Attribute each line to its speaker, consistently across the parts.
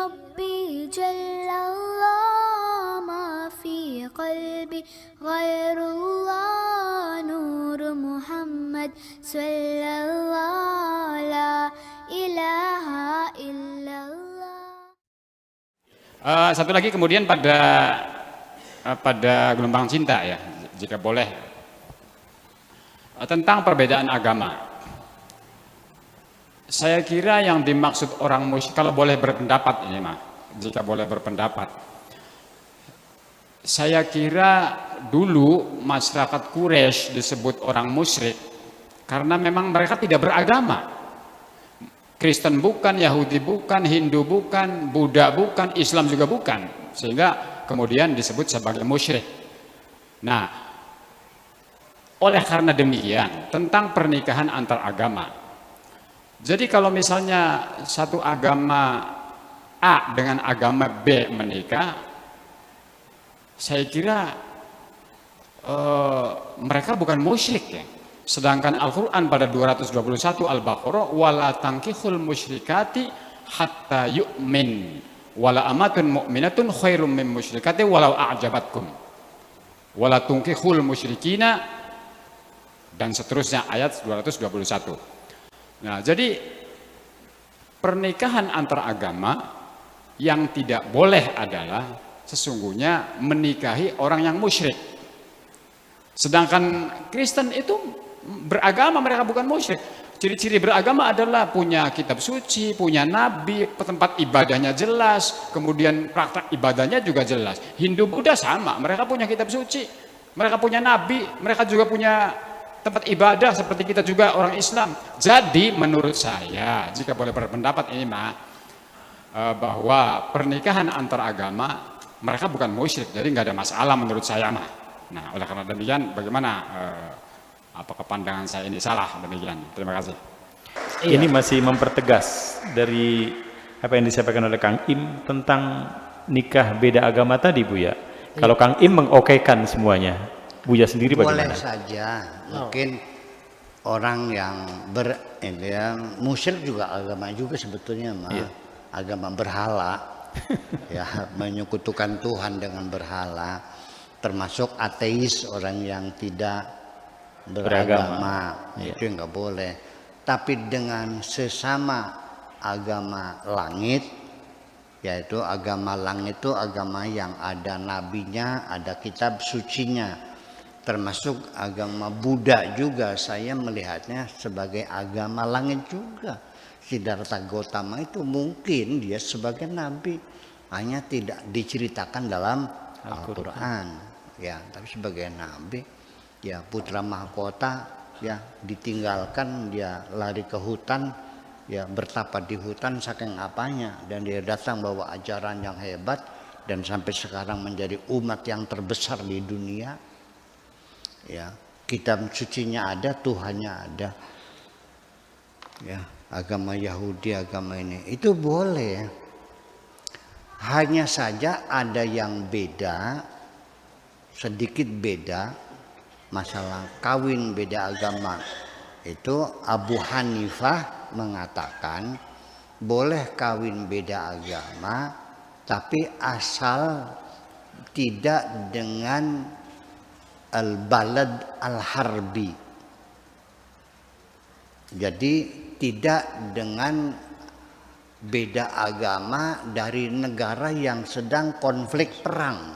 Speaker 1: ربي جل الله ما في قلبي غير الله نور محمد صلى الله لا إله إلا الله.
Speaker 2: Satu lagi kemudian pada gelombang cinta ya, jika boleh, tentang perbedaan agama. Saya kira yang dimaksud orang musyrik, kalau boleh berpendapat ini mah, jika boleh berpendapat, saya kira dulu masyarakat Quraisy disebut orang musyrik karena memang mereka tidak beragama. Kristen bukan, Yahudi bukan, Hindu bukan, Buddha bukan, Islam juga bukan, sehingga kemudian disebut sebagai musyrik. Nah, oleh karena demikian, tentang pernikahan antar agama. Jadi kalau misalnya satu agama A dengan agama B menikah, saya kira mereka bukan musyrik ya. Sedangkan Al-Quran pada 221 Al-Baqarah, wala tankihul musyrikati hatta yu'min wala amatun mu'minatun khairum min musyrikati walau a'jabatkum wala tunkihul musyrikina, dan seterusnya ayat 221. Nah, jadi pernikahan antar agama yang tidak boleh adalah sesungguhnya menikahi orang yang musyrik. Sedangkan Kristen itu beragama, mereka bukan musyrik. Ciri-ciri beragama adalah punya kitab suci, punya nabi, tempat ibadahnya jelas, kemudian praktek ibadahnya juga jelas. Hindu Buddha sama, mereka punya kitab suci, mereka punya nabi, mereka juga punya tempat ibadah seperti kita juga orang Islam. Jadi menurut saya, jika boleh berpendapat ini mah, bahwa pernikahan antar agama mereka bukan musyrik, jadi nggak ada masalah menurut saya mah. Nah, oleh karena demikian, bagaimana apakah pandangan saya ini salah? Demikian. Terima kasih.
Speaker 3: Ini masih mempertegas dari apa yang disampaikan oleh Kang Im tentang nikah beda agama tadi, Bu ya. Kalau Kang Im mengokaikan semuanya, Buya sendiri bagaimana?
Speaker 4: Boleh saja, mungkin orang yang musyrik juga agama juga sebetulnya mah, agama berhala, ya menyekutukan Tuhan dengan berhala, termasuk ateis, orang yang tidak beragama, itu nggak boleh. Tapi dengan sesama agama langit, yaitu agama langit itu agama yang ada nabinya, ada kitab sucinya. Termasuk agama Buddha juga saya melihatnya sebagai agama langit juga. Siddhartha Gautama itu mungkin dia sebagai nabi, hanya tidak diceritakan dalam Al-Quran. Ya, tapi sebagai nabi, ya putra mahkota, ya ditinggalkan, dia lari ke hutan, ya bertapa di hutan saking apanya, dan dia datang bawa ajaran yang hebat dan sampai sekarang menjadi umat yang terbesar di dunia. Ya, kitab sucinya ada, Tuhannya ada. Ya, agama Yahudi, agama ini itu boleh. Hanya saja ada yang beda, sedikit beda, masalah kawin beda agama. Itu Abu Hanifah mengatakan boleh kawin beda agama, tapi asal tidak dengan al-balad al-harbi. Jadi tidak dengan beda agama dari negara yang sedang konflik perang.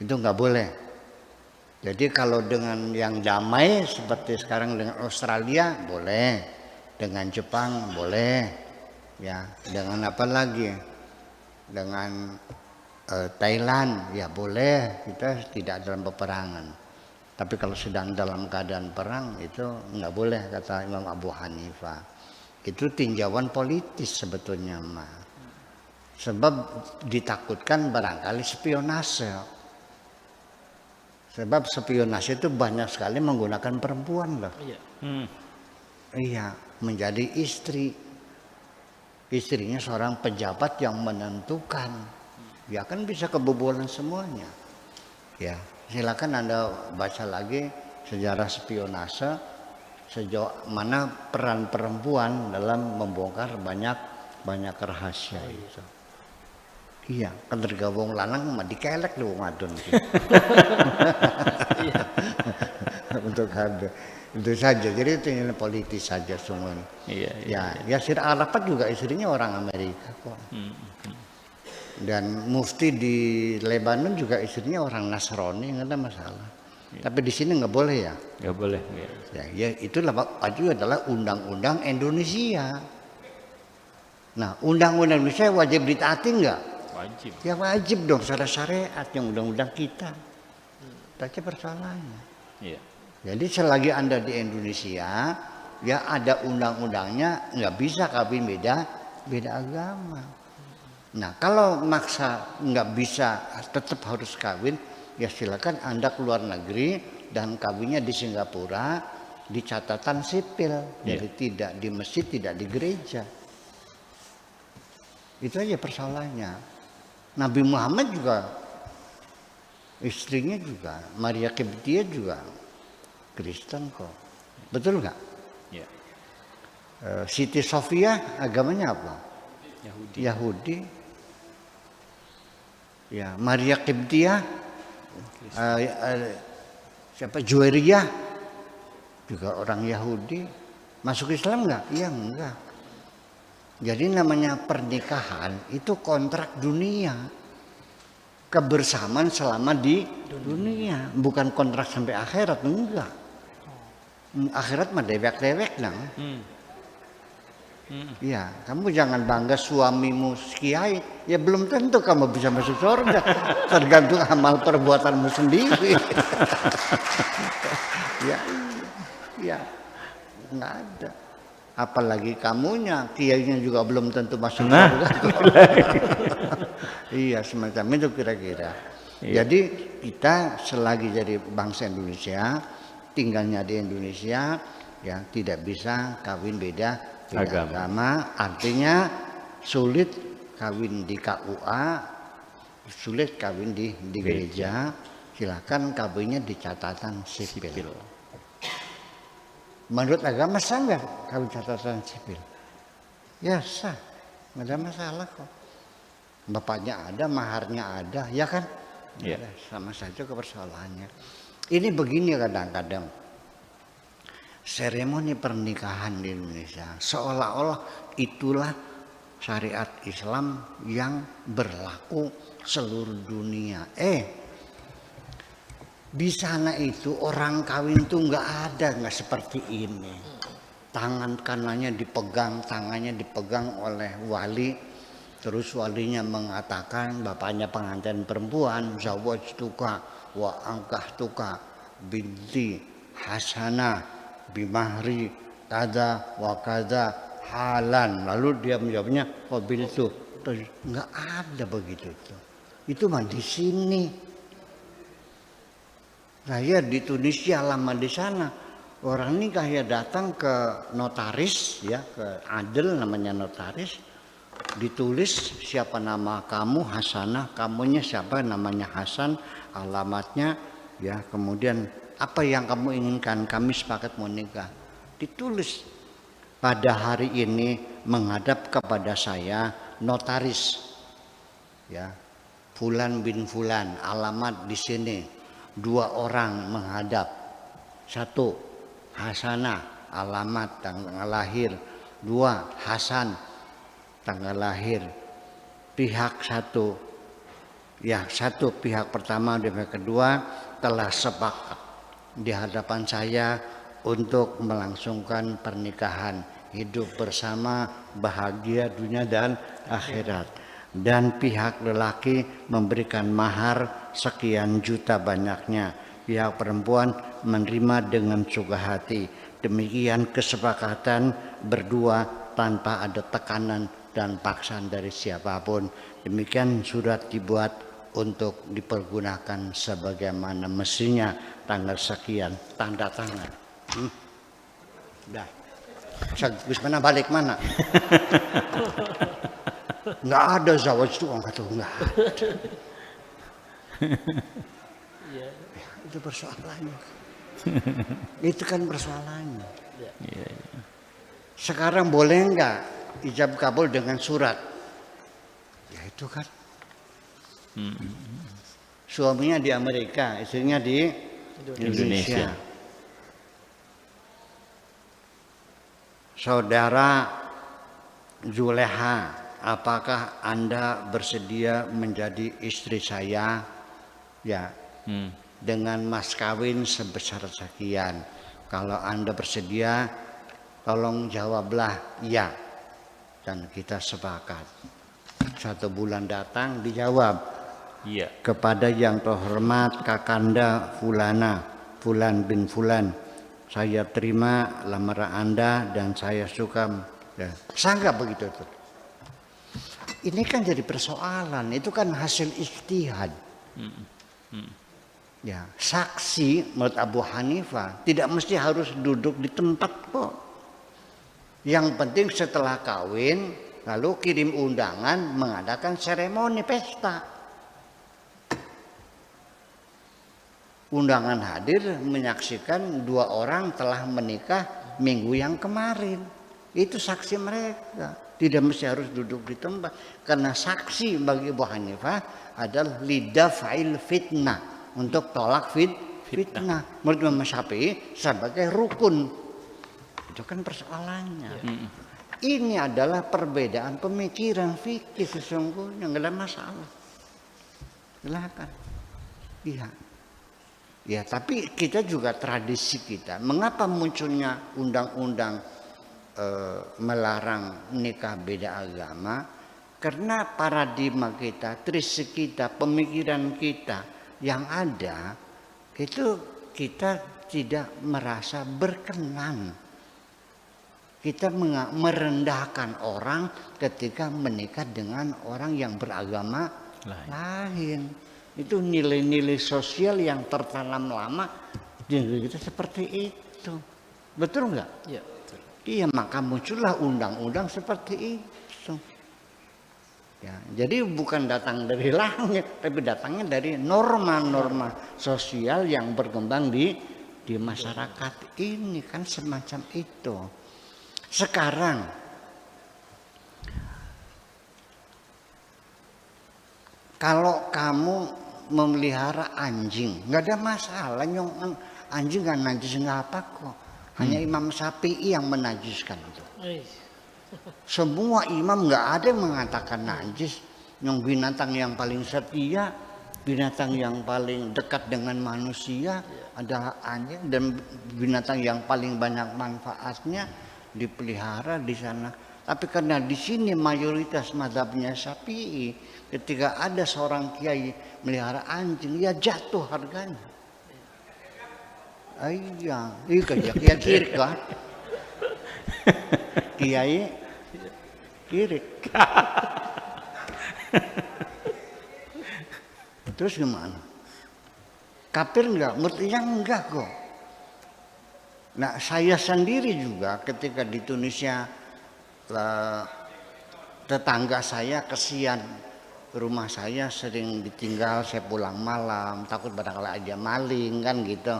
Speaker 4: Itu nggak boleh. Jadi kalau dengan yang damai seperti sekarang dengan Australia boleh, dengan Jepang boleh, ya dengan apa lagi? Dengan Thailand ya boleh, kita tidak dalam peperangan. Tapi kalau sedang dalam keadaan perang itu nggak boleh, kata Imam Abu Hanifah. Itu tinjauan politis sebetulnya mah. Sebab ditakutkan barangkali spionase. Sebab spionase itu banyak sekali menggunakan perempuan loh. Iya, menjadi istri. Istrinya seorang pejabat yang menentukan. Ya kan bisa kebobolan semuanya. Ya, silakan Anda baca lagi sejarah spionase, sejauh mana peran perempuan dalam membongkar banyak banyak rahasia itu. Iya, kan tergabung lanang mah dikelek lu ngadon. Untuk ada. Itu saja. Jadi itu ini politis saja semuanya. Ya Sir Arafat juga istrinya orang Amerika kok. Dan mufti di Lebanon juga istrinya orang Nasrani, nggak ada masalah. Tapi di sini nggak boleh ya?
Speaker 3: Nggak boleh.
Speaker 4: Ya itulah itu adalah undang-undang Indonesia. Nah, undang-undang Indonesia wajib ditaati nggak?
Speaker 3: Wajib.
Speaker 4: Ya wajib dong, secara syariat yang undang-undang kita. Tapi persoalannya.
Speaker 3: Iya.
Speaker 4: Jadi selagi Anda di Indonesia, ya ada undang-undangnya, nggak bisa kawin beda agama. Nah kalau maksa nggak bisa, tetap harus kawin, ya silakan Anda keluar negeri dan kawinnya di Singapura, di catatan sipil, jadi tidak di masjid, tidak di gereja. Itu aja persoalannya. Nabi Muhammad juga, istrinya juga, Maria Qibtiyah juga Kristen kok. Betul nggak?
Speaker 3: Ya.
Speaker 4: Siti Sofia agamanya apa? Yahudi. Ya, Maria Qibtiyah siapa? Juwairiyah juga orang Yahudi. Masuk Islam nggak? Iya enggak. Jadi namanya pernikahan itu kontrak dunia. Kebersamaan selama di dunia, bukan kontrak sampai akhirat, enggak. Akhirat mah dewek-dewek nang. Ya, kamu jangan bangga suamimu kiai, ya belum tentu kamu bisa masuk surga. Tergantung amal perbuatanmu sendiri. ya, nggak ada. Apalagi kamunya, kiainya juga belum tentu masuk surga. Iya, semacam itu kira-kira. Jadi kita selagi jadi bangsa Indonesia, tinggalnya di Indonesia, ya tidak bisa kawin beda agama. Artinya sulit kawin di KUA, sulit kawin di gereja. Silakan kawinnya di catatan sipil. Menurut agama sah nggak kawin catatan sipil? Ya sah, nggak ada masalah kok. Bapaknya ada, maharnya ada, ya kan? Ya. Sama saja persoalannya. Ini begini kadang-kadang. Seremoni pernikahan di Indonesia seolah-olah itulah syariat Islam yang berlaku seluruh dunia. Di sana itu orang kawin tuh nggak seperti ini. Tangan kanannya tangannya dipegang oleh wali, terus walinya mengatakan, bapaknya pengantin perempuan, zawajtuka wa ankahtuka binti Hasanah bimahri kada wa kada halan. Lalu dia menjawabnya qabil itu. Terus nggak ada begitu tuh. Itu mah di sini. Saya di Tunisia lama di sana. Orang nikah ya datang ke notaris, ya ke adel namanya notaris. Ditulis siapa nama kamu, Hasanah, kamunya siapa, namanya Hasan, alamatnya, ya kemudian apa yang kamu inginkan, kami sepakat mau nikah. Ditulis pada hari ini menghadap kepada saya notaris, ya Fulan bin Fulan, alamat di sini. 2 orang menghadap, 1 Hasanah, alamat tanggal lahir, 2 Hasan, tanggal lahir. Pihak 1, ya 1 pihak pertama dan pihak kedua telah sepakat di hadapan saya untuk melangsungkan pernikahan, hidup bersama bahagia dunia dan akhirat. Dan pihak lelaki memberikan mahar sekian juta banyaknya, pihak perempuan menerima dengan suka hati. Demikian kesepakatan berdua tanpa ada tekanan dan paksaan dari siapapun. Demikian surat dibuat untuk dipergunakan sebagaimana mestinya, tanggal sekian, tanda tangan. Dah. Gus mana balik mana? Nggak ada zawaj itu orang kata nggak ada. Itu persoalannya. Itu kan persoalannya. Sekarang boleh nggak ijab kabul dengan surat. Ya itu kan. Suaminya di Amerika, istrinya di Indonesia. Saudara Zuleha, apakah Anda bersedia menjadi istri saya? Ya, dengan mas kawin sebesar sekian. Kalau Anda bersedia, tolong jawablah ya. Dan kita sepakat. 1 bulan datang dijawab.
Speaker 3: Iya.
Speaker 4: Kepada yang terhormat Kakanda Fulana, Fulan bin Fulan, saya terima lamaran Anda dan saya suka. Ya. Sangka begitu tuh. Ini kan jadi persoalan, itu kan hasil ijtihad. Ya, saksi menurut Abu Hanifah tidak mesti harus duduk di tempat kok. Yang penting setelah kawin lalu kirim undangan mengadakan seremoni pesta. Undangan hadir menyaksikan 2 orang telah menikah minggu yang kemarin. Itu saksi mereka. Tidak mesti harus duduk di tempat. Karena saksi bagi Abu Hanifah adalah lidaf'il fitnah. Untuk tolak fitnah. Menurut Imam Syafi'i sebagai rukun. Itu kan persoalannya. Ini adalah perbedaan pemikiran fikih sesungguhnya. Nggak ada masalah. Silakan. Iya. Ya, tapi kita juga tradisi kita. Mengapa munculnya undang-undang melarang nikah beda agama? Karena paradigma kita, tradisi kita, pemikiran kita yang ada itu kita tidak merasa berkenan. Kita merendahkan orang ketika menikah dengan orang yang beragama lain. Itu nilai-nilai sosial yang tertanam lama di negeri kita seperti itu. Betul nggak?
Speaker 5: Iya, betul.
Speaker 4: Iya, maka muncullah undang-undang seperti itu. Ya, jadi bukan datang dari langit, tapi datangnya dari norma-norma sosial yang berkembang di masyarakat ini kan semacam itu. Sekarang kalau kamu memelihara anjing, nggak ada masalah. Nyong anjing nggak najis nggak apa kok. Hanya Imam Syafi'i yang menajiskan itu. Semua imam nggak ada yang mengatakan najis. Yang binatang yang paling setia, binatang yang paling dekat dengan manusia adalah anjing, dan binatang yang paling banyak manfaatnya dipelihara di sana. Tapi karena di sini mayoritas mazhabnya Syafi'i, ketika ada seorang kiai melihara anjing, ya jatuh harganya. Iya, kiai kirik kan? Kiai kirik. Terus gimana? Kafir enggak? Murtadnya enggak kok. Nah, saya sendiri juga ketika di Tunisia, tetangga saya kesian rumah saya sering ditinggal, saya pulang malam takut barangkali aja maling kan gitu.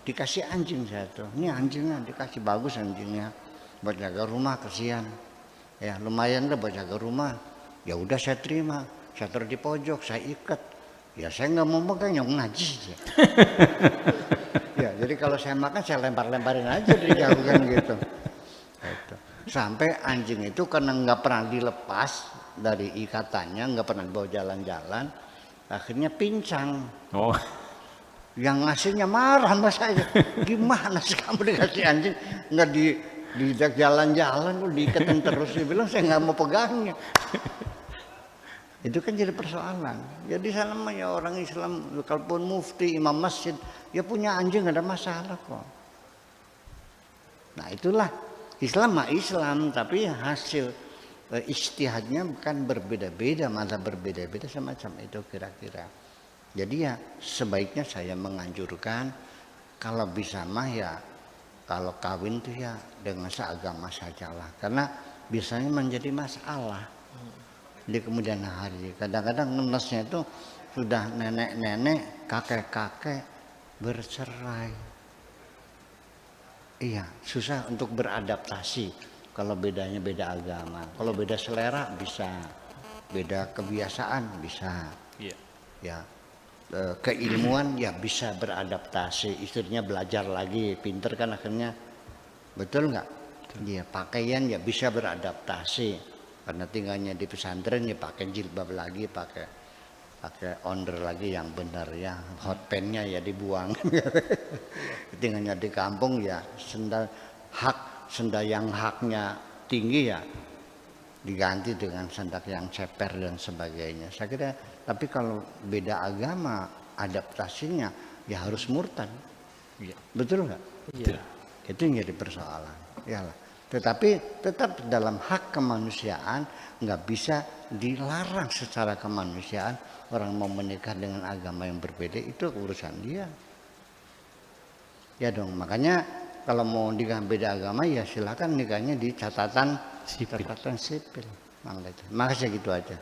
Speaker 4: Dikasih anjing saya tuh, ini anjingnya dikasih bagus anjingnya buat jaga rumah, kesian ya, lumayan lah buat jaga rumah. Ya udah saya terima, saya taruh di pojok, saya ikat. Ya saya nggak mau pegang, yang najis ya. Ya jadi kalau saya makan saya lempar-lemparin aja dari jauh kan gitu. Gitu. Sampai anjing itu karena nggak pernah dilepas dari ikatannya, nggak pernah dibawa jalan-jalan, akhirnya pincang.
Speaker 3: Oh.
Speaker 4: Yang ngasihnya marah sama saya. Gimana sih kamu dikasih anjing nggak diajak jalan-jalan, lu diiketin terus? Dia bilang saya nggak mau pegangnya. Itu kan jadi persoalan. Ya di sana mah ya orang Islam, kalaupun mufti, imam masjid, ya punya anjing nggak ada masalah kok. Nah itulah Islam mah Islam, tapi hasil ijtihadnya bukan berbeda-beda, malah berbeda-beda semacam itu kira-kira. Jadi ya sebaiknya saya menganjurkan kalau bisa mah ya kalau kawin tuh ya dengan seagama sajalah, karena biasanya menjadi masalah di kemudian hari. Kadang-kadang ngenesnya itu sudah nenek-nenek, kakek-kakek bercerai. Iya, susah untuk beradaptasi Kalau bedanya beda agama, kalau beda selera bisa, beda kebiasaan bisa,
Speaker 3: Iya.
Speaker 4: ya keilmuan ya bisa beradaptasi, istrinya belajar lagi, pinter kan akhirnya, betul nggak? Iya, pakaian ya bisa beradaptasi, karena tinggalnya di pesantren ya pakai jilbab lagi, pakai onder lagi yang benar ya, hot pantnya ya dibuang. Tinggalnya di kampung ya sendal yang haknya tinggi ya diganti dengan sandal yang ceper dan sebagainya. Saya kira, tapi kalau beda agama adaptasinya ya harus murtad.
Speaker 3: Iya.
Speaker 4: Betul nggak?
Speaker 3: Iya.
Speaker 4: Itu yang jadi persoalan. Yalah. Tetapi tetap dalam hak kemanusiaan nggak bisa dilarang secara kemanusiaan orang mau menikah dengan agama yang berbeda, itu urusan dia. Ya dong, makanya kalau mau nikah beda agama ya silakan nikahnya di catatan
Speaker 3: Sipil.
Speaker 4: sipil. Makasih gitu aja.